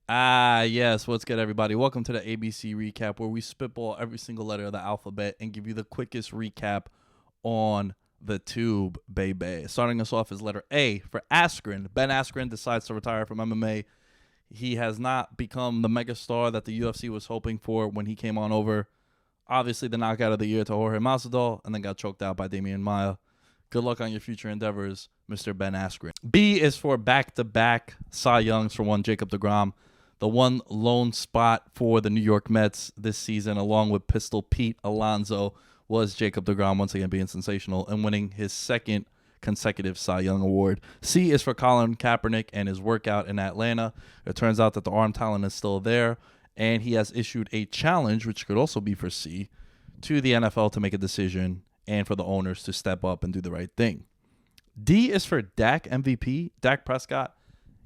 Yes. What's good, everybody? Welcome to the ABC recap, where we spitball every single letter of the alphabet and give you the quickest recap on the tube, baby. Starting us off is letter A for Askren. Ben Askren decides to retire from MMA. He has not become the megastar that the UFC was hoping for when he came on over. Obviously, the knockout of the year to Jorge Masvidal, and then got choked out by Damian Maia. Good luck on your future endeavors, Mr. Ben Askren. B is for back-to-back Cy Youngs for one Jacob deGrom. The one lone spot for the New York Mets this season, along with Pistol Pete Alonso, was Jacob deGrom once again being sensational and winning his second consecutive Cy Young award. C is for Colin Kaepernick and his workout in Atlanta. It turns out that the arm talent is still there, and he has issued a challenge, which could also be for C, to the NFL to make a decision and for the owners to step up and do the right thing. D is for Dak MVP. Dak Prescott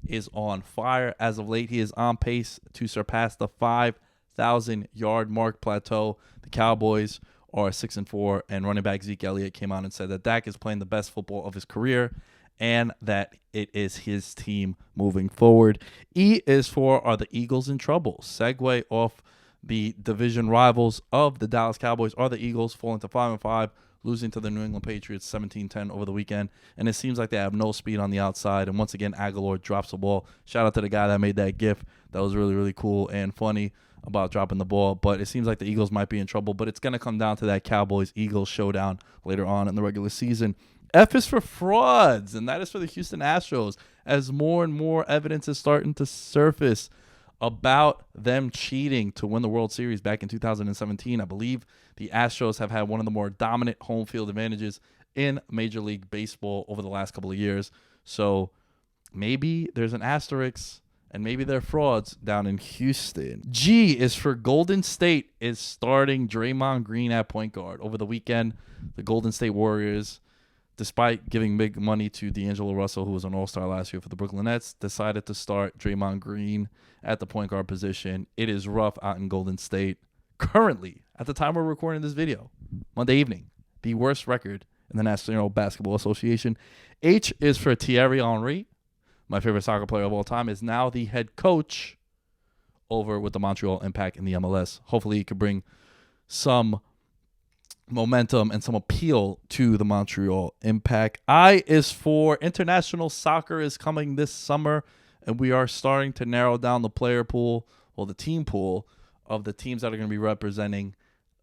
is on fire as of late. He is on pace to surpass the 5,000-yard mark plateau. The Cowboys are 6-4, and running back Zeke Elliott came out and said that Dak is playing the best football of his career and that it is his team moving forward. E is for are the Eagles in trouble? Segue off the division rivals of the Dallas Cowboys are the Eagles, falling to 5-5, losing to the New England Patriots 17-10 over the weekend. And it seems like they have no speed on the outside. And once again, Aguilar drops the ball. Shout out to the guy that made that GIF. That was really, really cool and funny about dropping the ball. But it seems like the Eagles might be in trouble. But it's going to come down to that Cowboys-Eagles showdown later on in the regular season. F is for frauds, and that is for the Houston Astros, as more and more evidence is starting to surface about them cheating to win the World Series back in 2017. I believe the Astros have had one of the more dominant home field advantages in Major League Baseball over the last couple of years. So maybe there's an asterisk and maybe they're frauds down in Houston. G is for Golden State is starting Draymond Green at point guard. Over the weekend, the Golden State Warriors, despite giving big money to D'Angelo Russell, who was an all-star last year for the Brooklyn Nets, decided to start Draymond Green at the point guard position. It is rough out in Golden State. Currently, at the time we're recording this video, Monday evening, the worst record in the National Basketball Association. H is for Thierry Henry, my favorite soccer player of all time, is now the head coach over with the Montreal Impact in the MLS. Hopefully he could bring some momentum and some appeal to the Montreal Impact. I is for international soccer is coming this summer, and we are starting to narrow down the player pool, well, the team pool of the teams that are going to be representing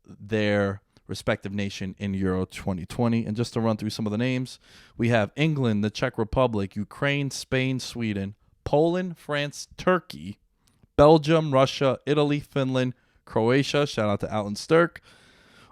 their respective nation in Euro 2020. And just to run through some of the names, we have England, the Czech Republic, Ukraine, Spain, Sweden, Poland, France, Turkey, Belgium, Russia, Italy, Finland, Croatia, shout out to Alan Sturck,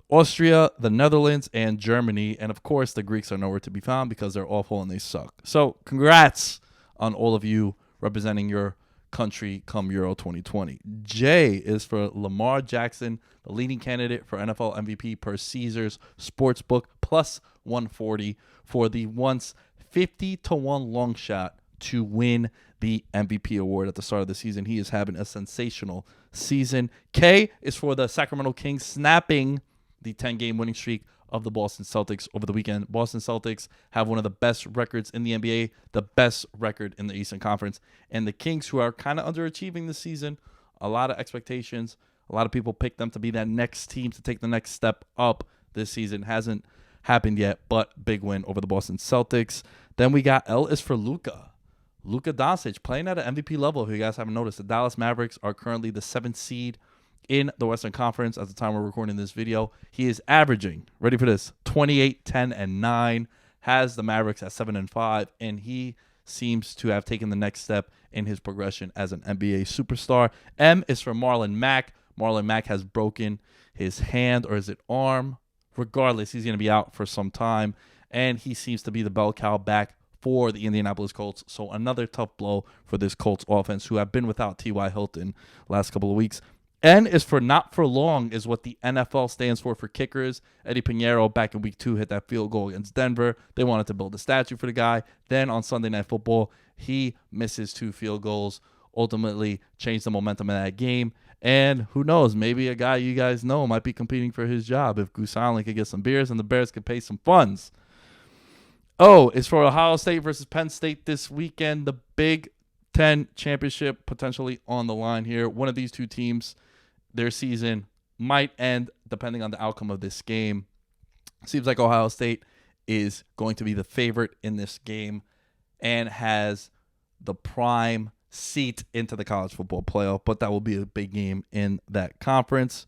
Austria, the Netherlands, and Germany. And, of course, the Greeks are nowhere to be found because they're awful and they suck. So, congrats on all of you representing your country come Euro 2020. J is for Lamar Jackson, the leading candidate for NFL MVP per Caesars Sportsbook, plus 140 for the once 50-1 long shot to win the MVP award at the start of the season. He is having a sensational season. K is for the Sacramento Kings, snapping the 10-game winning streak of the Boston Celtics over the weekend. Boston Celtics have one of the best records in the NBA, the best record in the Eastern Conference. And the Kings, who are kind of underachieving this season, a lot of expectations. A lot of people picked them to be that next team to take the next step up this season. Hasn't happened yet, but big win over the Boston Celtics. Then we got L is for Luka. Luka Doncic playing at an MVP level. If you guys haven't noticed, the Dallas Mavericks are currently the 7th seed in the Western Conference at the time we're recording this video. He is averaging, ready for this, 28, 10, and 9, has the Mavericks at 7-5, and he seems to have taken the next step in his progression as an NBA superstar. M is for Marlon Mack. Marlon Mack has broken his hand, or is it arm? Regardless, he's going to be out for some time, and he seems to be the bell cow back for the Indianapolis Colts. So another tough blow for this Colts offense, who have been without T.Y. Hilton last couple of weeks. N is for not for long is what the NFL stands for kickers. Eddie Pinheiro back in week 2 hit that field goal against Denver. They wanted to build a statue for the guy. Then on Sunday Night Football, he misses 2 field goals, ultimately changed the momentum of that game. And who knows, maybe a guy you guys know might be competing for his job if Goose Island could get some beers and the Bears could pay some funds. O is for Ohio State versus Penn State this weekend. The big 10 championship potentially on the line here. One of these two teams, their season might end depending on the outcome of this game. Seems like Ohio State is going to be the favorite in this game and has the prime seat into the college football playoff, but that will be a big game in that conference.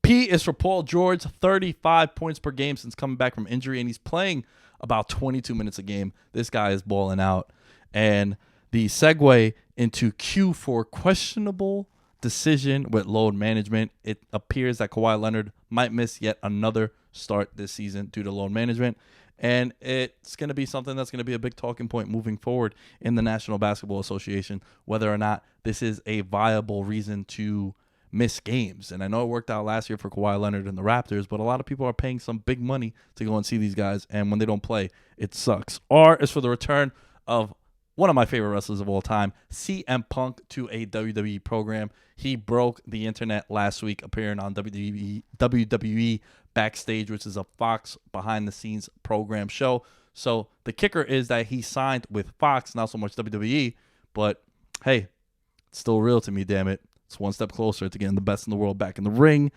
P is for Paul George, 35 points per game since coming back from injury, and he's playing about 22 minutes a game. This guy is balling out. And the segue into Q for questionable decision with load management. It appears that Kawhi Leonard might miss yet another start this season due to load management. And it's going to be something that's going to be a big talking point moving forward in the National Basketball Association, whether or not this is a viable reason to miss games. And I know it worked out last year for Kawhi Leonard and the Raptors, but a lot of people are paying some big money to go and see these guys. And when they don't play, it sucks. R is for the return of one of my favorite wrestlers of all time, CM Punk, to a WWE program. He broke the internet last week appearing on WWE Backstage, which is a Fox behind-the-scenes program show. So the kicker is that he signed with Fox, not so much WWE, but hey, it's still real to me, damn it. It's one step closer to getting the best in the world back in the ring.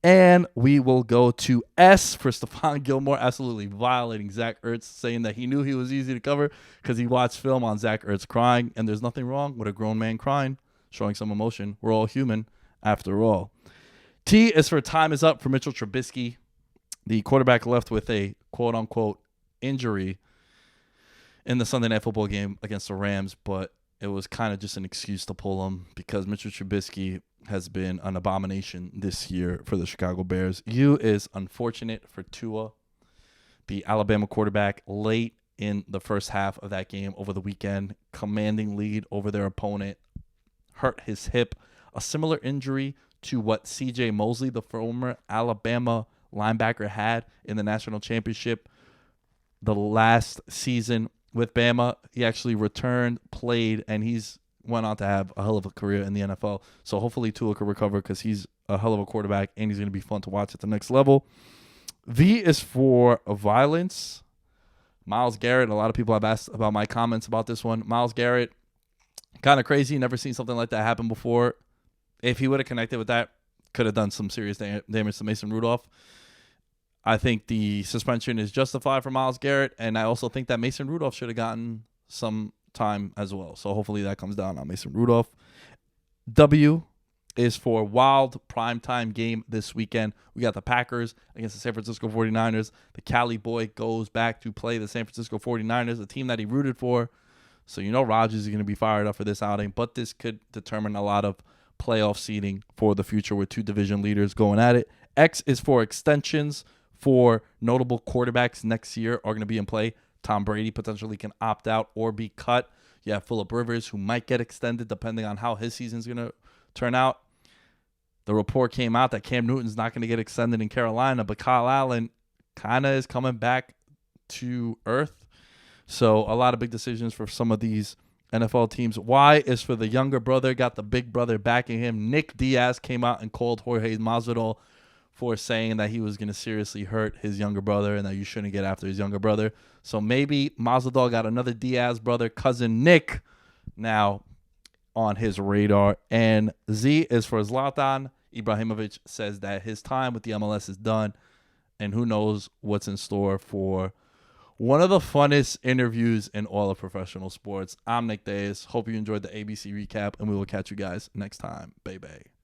And we will go to S for Stephon Gilmore, absolutely violating Zach Ertz, saying that he knew he was easy to cover because he watched film on Zach Ertz crying, and there's nothing wrong with a grown man crying, showing some emotion. We're all human after all. T is for time is up for Mitchell Trubisky. The quarterback left with a quote-unquote injury in the Sunday Night Football game against the Rams, but it was kind of just an excuse to pull him because Mitchell Trubisky has been an abomination this year for the Chicago Bears. U is unfortunate for Tua, the Alabama quarterback, late in the first half of that game over the weekend, commanding lead over their opponent, hurt his hip, a similar injury to what C.J. Mosley, the former Alabama linebacker, had in the national championship the last season with Bama. He actually returned, played, and he's went on to have a hell of a career in the NFL. So hopefully Tua can recover because he's a hell of a quarterback and he's going to be fun to watch at the next level. V is for violence. Myles Garrett, a lot of people have asked about my comments about this one. Myles Garrett, kind of crazy. Never seen something like that happen before. If he would have connected with that, could have done some serious damage to Mason Rudolph. I think the suspension is justified for Myles Garrett, and I also think that Mason Rudolph should have gotten some time as well. So hopefully that comes down on Mason Rudolph. W is for wild primetime game this weekend. We got the Packers against the San Francisco 49ers. The Cali boy goes back to play the San Francisco 49ers, the team that he rooted for. So you know Rodgers is going to be fired up for this outing, but this could determine a lot of playoff seeding for the future with two division leaders going at it. X is for extensions for notable quarterbacks next year are going to be in play. Tom Brady potentially can opt out or be cut. You have Phillip Rivers, who might get extended depending on how his season's going to turn out. The report came out that Cam Newton's not going to get extended in Carolina, but Kyle Allen kind of is coming back to earth. So a lot of big decisions for some of these NFL teams. Y is for the younger brother, got the big brother backing him. Nick Diaz came out and called Jorge Masvidal for saying that he was going to seriously hurt his younger brother and that you shouldn't get after his younger brother. So maybe Masvidal got another Diaz brother, cousin Nick, now on his radar. And Z is for Zlatan Ibrahimovic, says that his time with the MLS is done, and who knows what's in store for one of the funnest interviews in all of professional sports. I'm Nick Diaz. Hope you enjoyed the ABC recap, and we will catch you guys next time. Bye-bye.